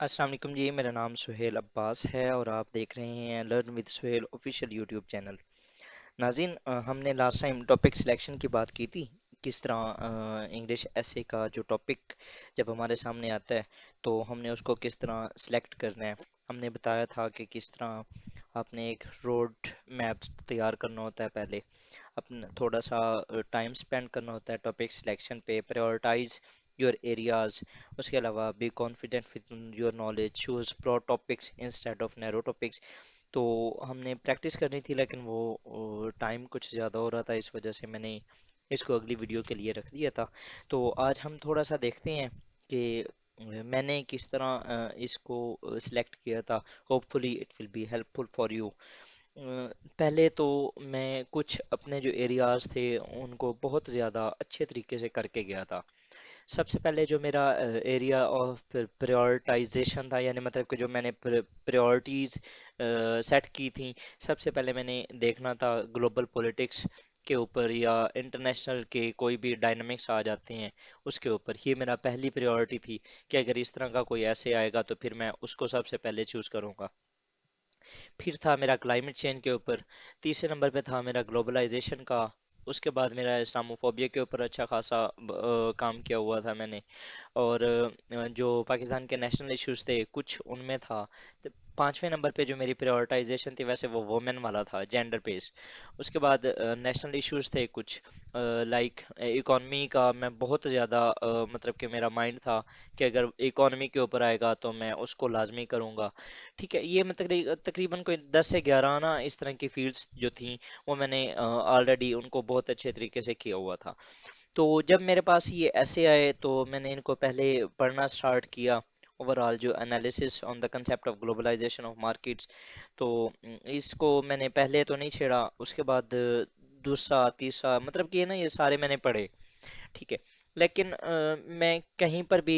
अस्सलाम वालेकुम जी। मेरा नाम सुहेल अब्बास है और आप देख रहे हैं learn with Suhail official YouTube channel. नाज़रीन, हमने लास्ट टाइम टॉपिक सिलेक्शन की बात की थी। किस तरह इंग्लिश एसे का जो टॉपिक जब हमारे सामने आता है तो हमने उसको किस तरह सिलेक्ट करना है। हमने बताया था कि किस तरह आपने एक रोड मैप तैयार करना होता है। पहले अपना थोड़ा सा टाइम स्पेंड करना होता है टॉपिक सिलेक्शन पे, प्रायोरिटाइज योर एरियाज। उसके अलावा be confident with your knowledge, choose broad topics instead of narrow topics. तो हमने प्रैक्टिस करनी थी, लेकिन वो टाइम कुछ ज़्यादा हो रहा था, इस वजह से मैंने इसको अगली वीडियो के लिए रख दिया था। तो आज हम थोड़ा सा देखते हैं कि मैंने किस तरह इसको सिलेक्ट किया था। Hopefully it will be helpful for you. पहले तो मैं कुछ अपने जो एरियाज थे उनको बहुत ज़्यादा अच्छे तरीके से करके गया था। सबसे पहले जो मेरा एरिया ऑफ प्रायोरिटाइजेशन था, यानी मतलब कि जो मैंने प्रायोरिटीज़ सेट की थी, सबसे पहले मैंने देखना था ग्लोबल पॉलिटिक्स के ऊपर या इंटरनेशनल के कोई भी डायनामिक्स आ जाते हैं उसके ऊपर। ये मेरा पहली प्रायोरिटी थी कि अगर इस तरह का कोई ऐसे आएगा तो फिर मैं उसको सबसे पहले चूज़ करूँगा। फिर था मेरा क्लाइमेट चेंज के ऊपर। तीसरे नंबर पे था मेरा ग्लोबलाइजेशन का। उसके बाद मेरा इस्लामोफोबिया के ऊपर अच्छा खासा काम किया हुआ था मैंने। और जो पाकिस्तान के नेशनल इश्यूज थे कुछ उनमें था। तो पांचवें नंबर पे जो मेरी प्रायोरिटाइजेशन थी वैसे वो वुमेन वाला था, जेंडर बेस्ड। उसके बाद नेशनल इश्यूज थे कुछ, लाइक इकोनॉमी का मैं बहुत ज़्यादा मतलब कि मेरा माइंड था कि अगर इकोनॉमी के ऊपर आएगा तो मैं उसको लाजमी करूँगा। ठीक है, ये मतलब तकरीबन कोई 10 से 11 ना इस तरह की फील्ड्स जो थी वो मैंने ऑलरेडी उनको बहुत अच्छे तरीके से किया हुआ था। तो जब मेरे पास ये ऐसे आए तो मैंने इनको पहले पढ़ना स्टार्ट किया। ओवरऑल जो analysis on the concept of globalization of markets, तो इसको मैंने पहले तो नहीं छेड़ा। उसके बाद दूसरा तीसरा मतलब कि ना ये सारे मैंने पढ़े। ठीक है, लेकिन मैं कहीं पर भी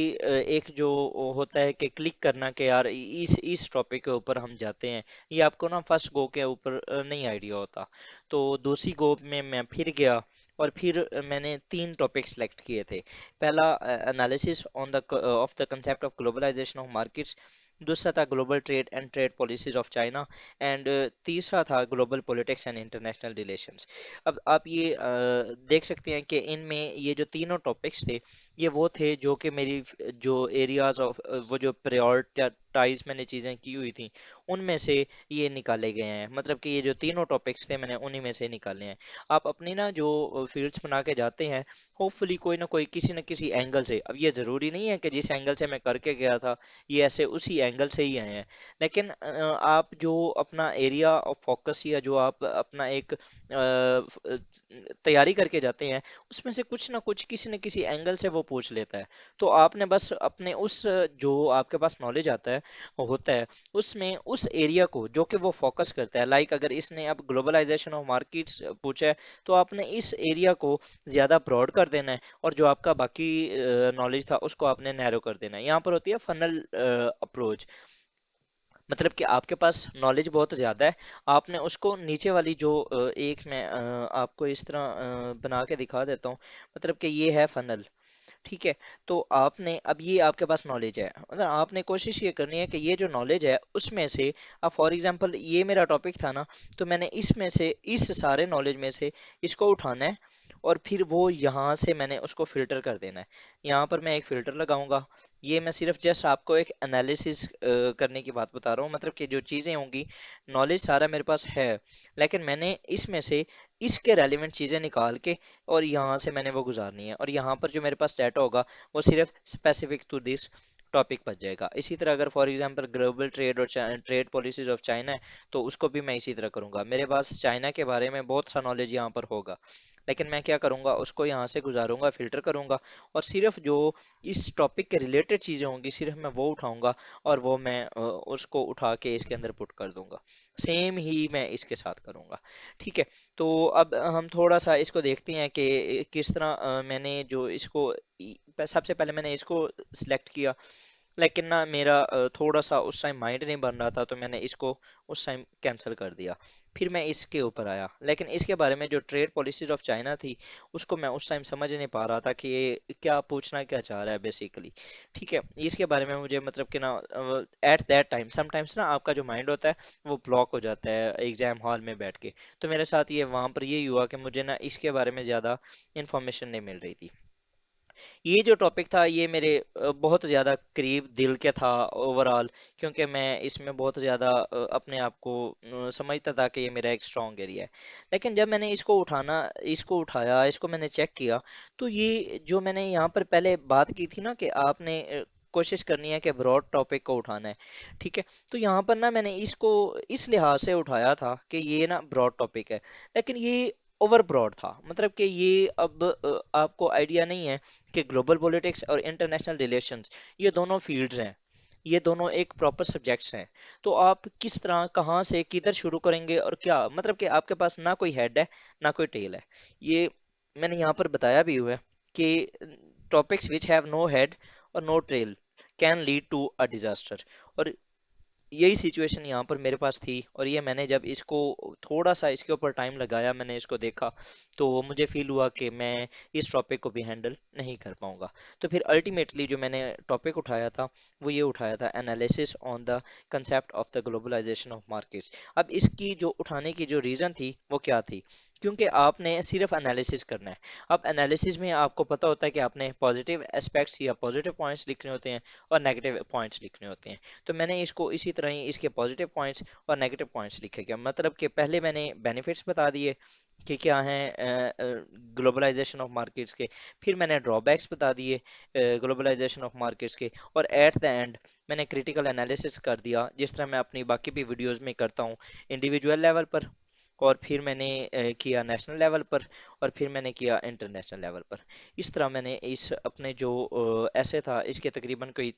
एक जो होता है कि क्लिक करना कि यार इस टॉपिक के ऊपर हम जाते हैं, ये आपको ना फर्स्ट गो के ऊपर नहीं आइडिया होता। तो दूसरी गो में मैं फिर गया और फिर मैंने तीन टॉपिक सेलेक्ट किए थे। पहला analysis on the of the concept of globalization of markets. दूसरा था global trade and trade policies of China. And तीसरा था global politics and international relations. अब आप ये देख सकते हैं कि इनमें ये जो तीनों टॉपिक्स थे ये वो थे जो कि मेरी जो एरियाज ऑफ वो जो प्रायोरिटाइज मैंने चीज़ें की हुई थी उनमें से ये निकाले गए हैं। मतलब कि ये जो तीनों टॉपिक्स थे मैंने उन्हीं में से निकाले हैं। आप अपनी ना जो फील्ड्स बना के जाते हैं, होपफुली कोई ना कोई किसी न किसी एंगल से, अब ये ज़रूरी नहीं है कि जिस एंगल से मैं करके गया था ये ऐसे उसी एंगल से ही आए हैं, लेकिन आप जो अपना एरिया ऑफ फोकस या जो आप अपना एक तैयारी करके जाते हैं उसमें से कुछ ना कुछ किसी न किसी एंगल से वो पूछ लेता है। तो आपने बस अपने उस जो आपके पास नॉलेज आता है होता है उसमें उस एरिया को जो कि वो फोकस करता है, लाइक अगर इसने अब ग्लोबलाइजेशन ऑफ मार्केट्स पूछा है तो आपने इस एरिया को ज़्यादा ब्रॉड कर देना है और जो आपका बाकी नॉलेज था उसको आपने नैरो कर देना है। यहाँ पर होती है फनल अप्रोच। मतलब कि आपके पास नॉलेज बहुत ज़्यादा है, आपने उसको नीचे वाली जो एक मैं आपको इस तरह बना के दिखा देता हूँ। मतलब कि ये है फनल। ठीक है, तो आपने अब ये आपके पास नॉलेज है, मतलब आपने कोशिश ये करनी है कि ये जो नॉलेज है उसमें से, अब फॉर एग्जांपल ये मेरा टॉपिक था ना, तो मैंने इसमें से इस सारे नॉलेज में से इसको उठाना है और फिर वो यहाँ से मैंने उसको फिल्टर कर देना है। यहाँ पर मैं एक फिल्टर लगाऊंगा। ये मैं सिर्फ जस्ट आपको एक एनालिसिस करने की बात बता रहा हूँ, मतलब कि जो चीज़ें होंगी, नॉलेज सारा मेरे पास है, लेकिन मैंने इसमें से इसके रेलिवेंट चीज़ें निकाल के और यहाँ से मैंने वो गुजारनी है, और यहाँ पर जो मेरे पास डाटा होगा वो सिर्फ स्पेसिफिक टू दिस टॉपिक बच जाएगा। इसी तरह अगर फॉर एग्जांपल ग्लोबल ट्रेड और ट्रेड पॉलिसीज ऑफ चाइना है तो उसको भी मैं इसी तरह करूंगा। मेरे पास चाइना के बारे में बहुत सा नॉलेज यहाँ पर होगा, लेकिन मैं क्या करूंगा उसको यहाँ से गुजारूंगा, फिल्टर करूंगा, और सिर्फ जो इस टॉपिक के रिलेटेड चीज़ें होंगी सिर्फ मैं वो उठाऊंगा और वो मैं उसको उठा के इसके अंदर पुट कर दूंगा। सेम ही मैं इसके साथ करूंगा। ठीक है, तो अब हम थोड़ा सा इसको देखते हैं कि किस तरह मैंने जो इसको सबसे पहले मैंने इसको सिलेक्ट किया, लेकिन ना मेरा थोड़ा सा उस टाइम माइंड नहीं बन रहा था तो मैंने इसको उस टाइम कैंसिल कर दिया। फिर मैं इसके ऊपर आया, लेकिन इसके बारे में जो ट्रेड पॉलिसीज ऑफ चाइना थी उसको मैं उस टाइम समझ नहीं पा रहा था कि ये क्या पूछना क्या चाह रहा है बेसिकली। ठीक है, इसके बारे में मुझे मतलब कि ना एट दैट टाइम समटाइम्स ना आपका जो माइंड होता है वो ब्लॉक हो जाता है एग्जाम हॉल में बैठ के। तो मेरे साथ ये वहाँ पर ये हुआ कि मुझे ना इसके बारे में ज़्यादा इंफॉर्मेशन नहीं मिल रही थी। ये जो टॉपिक था ये मेरे बहुत ज़्यादा करीब दिल के था ओवरऑल, क्योंकि मैं इसमें बहुत ज़्यादा अपने आप को समझता था कि ये मेरा एक स्ट्रॉन्ग एरिया है। लेकिन जब मैंने इसको उठाया, इसको मैंने चेक किया, तो ये जो मैंने यहाँ पर पहले बात की थी ना कि आपने कोशिश करनी है कि ब्रॉड टॉपिक को उठाना है। ठीक है, तो यहाँ पर ना मैंने इसको इस लिहाज से उठाया था कि ये ना ब्रॉड टॉपिक है, लेकिन ये ओवर ब्रॉड था। मतलब कि ये अब आपको आइडिया नहीं है कि ग्लोबल पॉलिटिक्स और इंटरनेशनल रिलेशंस ये दोनों फील्ड्स हैं, ये दोनों एक प्रॉपर सब्जेक्ट्स हैं। तो आप किस तरह कहाँ से किधर शुरू करेंगे और क्या मतलब कि आपके पास ना कोई हेड है ना कोई टेल है। ये मैंने यहाँ पर बताया भी हुआ है कि topics which have no head और no tail can lead to a disaster. और यही सिचुएशन यहाँ पर मेरे पास थी, और ये मैंने जब इसको थोड़ा सा इसके ऊपर टाइम लगाया, मैंने इसको देखा, तो मुझे फील हुआ कि मैं इस टॉपिक को भी हैंडल नहीं कर पाऊंगा। तो फिर अल्टीमेटली जो मैंने टॉपिक उठाया था वो ये उठाया था analysis on the concept of the globalization of markets. अब इसकी जो उठाने की जो रीज़न थी वो क्या थी, क्योंकि आपने सिर्फ एनालिसिस करना है। अब एनालिसिस में आपको पता होता है कि आपने पॉजिटिव एस्पेक्ट्स या पॉजिटिव पॉइंट्स लिखने होते हैं और नेगेटिव पॉइंट्स लिखने होते हैं। तो मैंने इसको इसी तरह ही इसके पॉजिटिव पॉइंट्स और नेगेटिव पॉइंट्स लिखे गया, मतलब कि पहले मैंने बेनिफिट्स बता दिए कि क्या हैं ग्लोबलाइजेशन ऑफ मार्केट्स के, फिर मैंने ड्रॉबैक्स बता दिए ग्लोबलाइजेशन ऑफ मार्केट्स के, और एट द एंड मैंने क्रिटिकल एनालिसिस कर दिया, जिस तरह मैं अपनी बाकी भी वीडियोस में करता हूँ, इंडिविजुअल लेवल पर, और फिर मैंने किया नेशनल लेवल पर, और फिर मैंने किया इंटरनेशनल लेवल पर। इस तरह मैंने इस अपने जो ऐसे था इसके तकरीबन कोई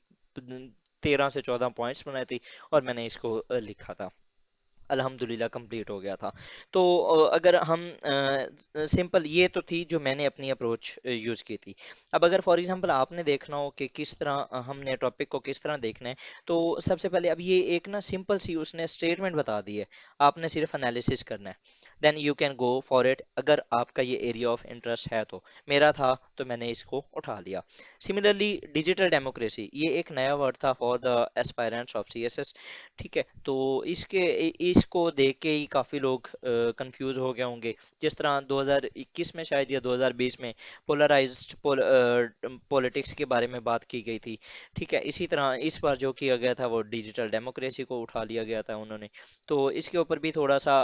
13 से 14 पॉइंट्स बनाए थे, और मैंने इसको लिखा था। अल्हम्दुलिल्लाह कंप्लीट हो गया था। तो अगर हम सिंपल, ये तो थी जो मैंने अपनी अप्रोच यूज़ की थी। अब अगर फॉर एग्जांपल आपने देखना हो कि किस तरह हमने टॉपिक को किस तरह देखना है, तो सबसे पहले अब ये एक ना सिंपल सी उसने स्टेटमेंट बता दी है, आपने सिर्फ एनालिसिस करना है, then you can go for it, अगर आपका ये एरिया ऑफ इंटरेस्ट है तो। मेरा था तो मैंने इसको उठा लिया। सिमिलरली डिजिटल डेमोक्रेसी, ये एक नया वर्ड था for the aspirants of CSS. ठीक है, तो इसको देख के ही काफ़ी लोग कंफ्यूज हो गए होंगे। जिस तरह 2021 में शायद या 2020 में पोलराइज्ड पॉलिटिक्स के बारे में बात की गई थी। ठीक है, इसी तरह इस बार जो किया गया था वो डिजिटल डेमोक्रेसी को उठा लिया गया था उन्होंने। तो इसके ऊपर भी थोड़ा सा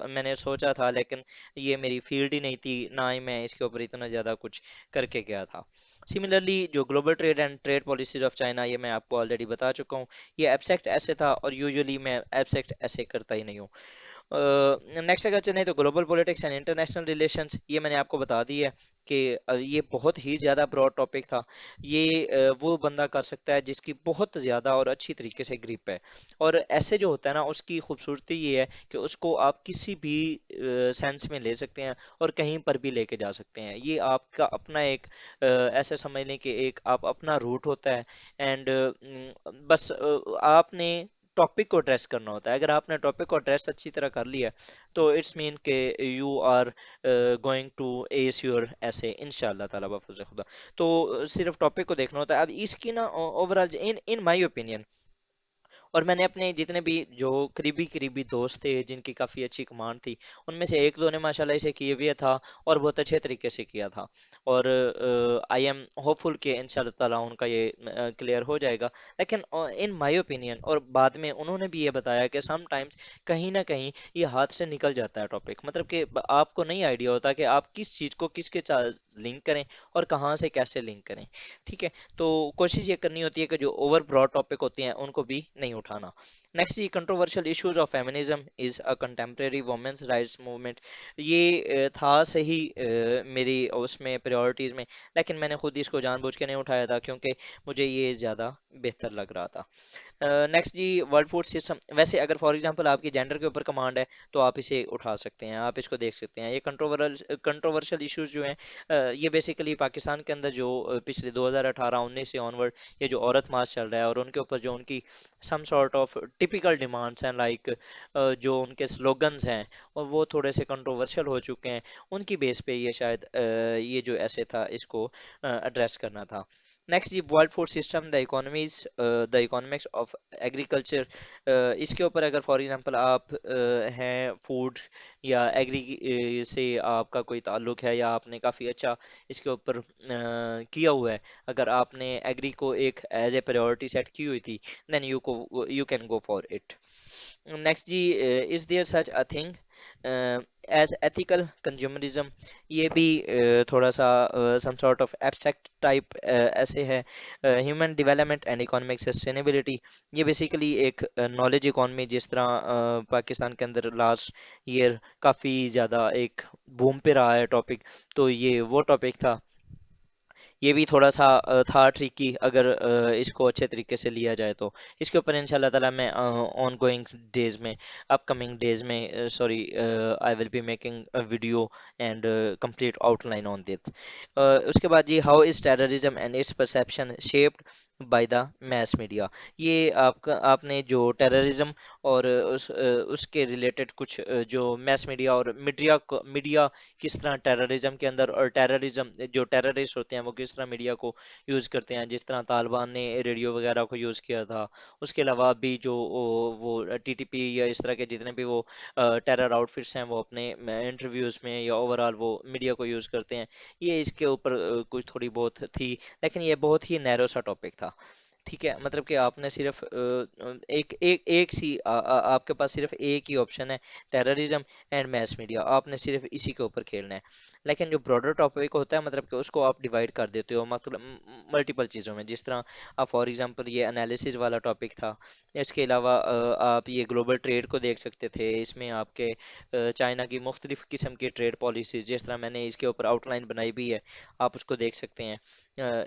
मैंने सोचा था, लेकिन ये मेरी फील्ड ही नहीं थी, ना ही मैं इसके ऊपर इतना ज़्यादा कुछ करके गया था। सिमिलरली जो global trade and trade policies of China, ये मैं आपको ऑलरेडी बता चुका हूँ। ये एब्स्ट्रैक्ट ऐसे था, और यूजुअली मैं एब्स्ट्रैक्ट ऐसे करता ही नहीं हूँ। नेक्स्ट अगर चलें तो global politics and international relations, ये मैंने आपको बता दी है कि ये बहुत ही ज़्यादा ब्रॉड टॉपिक था। ये वो बंदा कर सकता है जिसकी बहुत ज़्यादा और अच्छी तरीके से ग्रिप है। और ऐसे जो होता है ना, उसकी खूबसूरती ये है कि उसको आप किसी भी सेंस में ले सकते हैं और कहीं पर भी लेके जा सकते हैं। ये आपका अपना एक ऐसे समझ लें कि एक आप अपना रूट होता है। एंड बस आपने टॉपिक को एड्रेस करना होता है। अगर आपने टॉपिक को एड्रेस अच्छी तरह कर लिया तो इट्स मीन के you are going to ace your ऐसे इंशाल्लाह ताला बफज़ खुदा। तो सिर्फ टॉपिक को देखना होता है। अब इसकी ना overall in in my opinion, और मैंने अपने जितने भी जो करीबी करीबी दोस्त थे जिनकी काफ़ी अच्छी कमांड थी, उनमें से एक दो ने माशाल्लाह इसे किए भी था और बहुत अच्छे तरीके से किया था। और आई एम होपफुल कि इंशाल्लाह ताला उनका ये क्लियर हो जाएगा। लेकिन इन माय ओपिनियन, और बाद में उन्होंने भी ये बताया कि समटाइम्स कहीं ना कहीं ये हाथ से निकल जाता है टॉपिक, मतलब कि आपको नहीं आइडिया होता कि आप किस चीज़ को किसके साथ लिंक करें और कहाँ से कैसे लिंक करें। ठीक है, तो कोशिश ये करनी होती है कि जो ओवर ब्रॉड टॉपिक होते हैं उनको भी नहीं उठाना। नेक्स्ट, ये controversial issues of feminism is a contemporary women's rights movement. ये था सही मेरी उसमें प्रायोरिटीज में, लेकिन मैंने खुद इसको जानबूझ के नहीं उठाया था क्योंकि मुझे ये ज़्यादा बेहतर लग रहा था। नेक्स्ट जी, वर्ल्ड फूड सिस्टम। वैसे अगर फॉर एग्जांपल आपकी जेंडर के ऊपर कमांड है तो आप इसे उठा सकते हैं, आप इसको देख सकते हैं। ये कंट्रोवर्शियल इश्यूज जो हैं, ये बेसिकली पाकिस्तान के अंदर जो पिछले 2018-19 से ऑनवर्ड ये जो औरत मार्च चल रहा है और उनके ऊपर जो उनकी some sort of typical demands हैं, लाइक जो उनके स्लोगन्स हैं और वो थोड़े से कंट्रोवर्शियल हो चुके हैं, उनकी बेस पे ये शायद ये जो ऐसे था इसको एड्रेस करना था। नेक्स्ट जी, world food system, the economics of agriculture. इसके ऊपर अगर फॉर एग्जांपल आप हैं फूड या एग्री से आपका कोई ताल्लुक है या आपने काफ़ी अच्छा इसके ऊपर किया हुआ है, अगर आपने एग्री को एक एज ए प्रायोरिटी सेट की हुई थी, then you can go for it. Next जी, is there such a thing as ethical consumerism. ये भी थोड़ा सा some sort of abstract type ऐसे है। Human development and economic sustainability, ये बेसिकली एक नॉलेज इकॉनमी, जिस तरह पाकिस्तान के अंदर लास्ट ईयर काफ़ी ज़्यादा एक बूम पे रहा है टॉपिक, तो ये वो टॉपिक था। ये भी थोड़ा सा था ट्रिकी अगर इसको अच्छे तरीके से लिया जाए तो। इसके ऊपर इंशाल्लाह ताला मैं ऑन गोइंग डेज में, अपकमिंग डेज में, sorry, I will be making a video and complete outline on this. उसके बाद जी, how is terrorism and its perception shaped by the mass media. ये आपका आपने जो टेररिज्म और उसके रिलेटेड कुछ जो मैस मीडिया और मीडिया किस तरह टेररिज्म के अंदर, और टेररिज्म जो टेररिस्ट होते हैं वो किस तरह मीडिया को यूज़ करते हैं, जिस तरह तालिबान ने रेडियो वगैरह को यूज़ किया था। उसके अलावा भी जो वो टीटीपी या इस तरह के जितने भी वो टेरर आउटफिट्स हैं वो अपने इंटरव्यूज़ में या ओवरऑल वो मीडिया को यूज़ करते हैं। ये इसके ऊपर कुछ थोड़ी बहुत थी, लेकिन ये बहुत ही नैरो सा टॉपिक था। ठीक है, मतलब कि आपने सिर्फ एक एक एक सी आपके पास सिर्फ एक ही ऑप्शन है, टेररिज्म एंड मैस मीडिया, आपने सिर्फ इसी के ऊपर खेलना है। लेकिन जो ब्रॉडर टॉपिक होता है, मतलब कि उसको आप डिवाइड कर देते हो मतलब मल्टीपल चीज़ों में, जिस तरह आप फॉर एग्जांपल ये एनालिसिस वाला टॉपिक था। इसके अलावा आप ये ग्लोबल ट्रेड को देख सकते थे, इसमें आपके चाइना की मुख्तलिफ किस्म की ट्रेड पॉलिसीज, जिस तरह मैंने इसके ऊपर आउटलाइन बनाई भी है, आप उसको देख सकते हैं।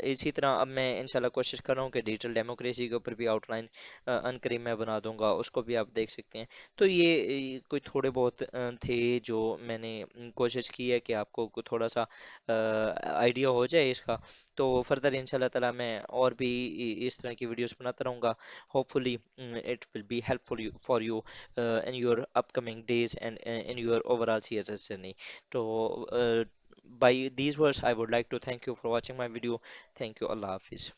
इसी तरह अब मैं इंशाल्लाह कोशिश कर रहा हूँ कि डिजिटल डेमोक्रेसी के ऊपर भी आउटलाइन अनकरीब मैं बना दूंगा, उसको भी आप देख सकते हैं। तो ये कोई थोड़े बहुत थे जो मैंने कोशिश की है कि आपको थोड़ा सा आइडिया हो जाए इसका। तो फर्दर इंशाल्लाह ताला मैं और भी इस तरह की वीडियोस बनाता रहूँगा। Hopefully it will be helpful for you in your upcoming days and in your overall CSS journey. तो by these words I would like to thank you for watching my video. Thank you. Allah Hafiz.